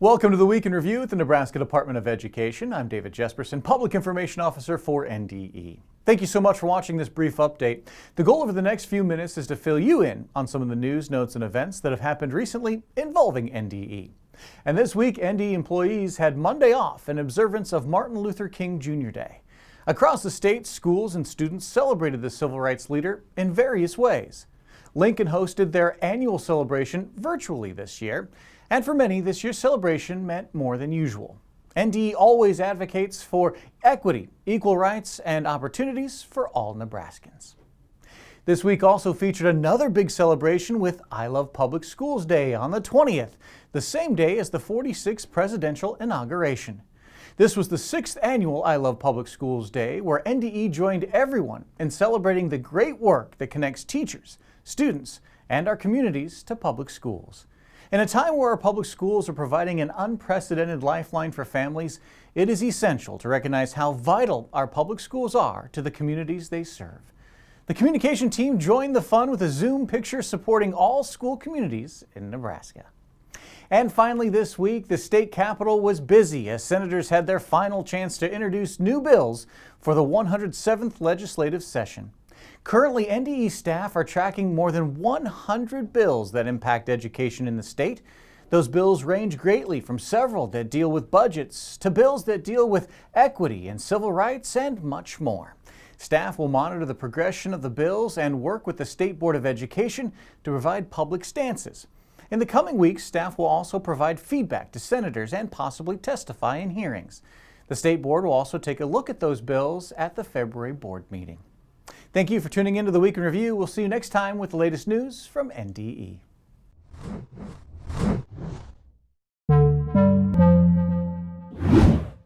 Welcome to the Week in Review at the Nebraska Department of Education. I'm David Jesperson, Public Information Officer for NDE. Thank you so much for watching this brief update. The goal over the next few minutes is to fill you in on some of the news, notes, and events that have happened recently involving NDE. And this week, NDE employees had Monday off in observance of Martin Luther King Jr. Day. Across the state, schools and students celebrated the civil rights leader in various ways. Lincoln hosted their annual celebration virtually this year. And for many, this year's celebration meant more than usual. NDE always advocates for equity, equal rights, and opportunities for all Nebraskans. This week also featured another big celebration with I Love Public Schools Day on the 20th, the same day as the 46th presidential inauguration. This was the 6th annual I Love Public Schools Day, where NDE joined everyone in celebrating the great work that connects teachers, students, and our communities to public schools. In a time where our public schools are providing an unprecedented lifeline for families, it is essential to recognize how vital our public schools are to the communities they serve. The communication team joined the fun with a Zoom picture supporting all school communities in Nebraska. And finally this week, the state capitol was busy as senators had their final chance to introduce new bills for the 107th legislative session. Currently, NDE staff are tracking more than 100 bills that impact education in the state. Those bills range greatly from several that deal with budgets to bills that deal with equity and civil rights and much more. Staff will monitor the progression of the bills and work with the State Board of Education to provide public stances. In the coming weeks, staff will also provide feedback to senators and possibly testify in hearings. The State Board will also take a look at those bills at the February board meeting. Thank you for tuning in to the Week in Review. We'll see you next time with the latest news from NDE.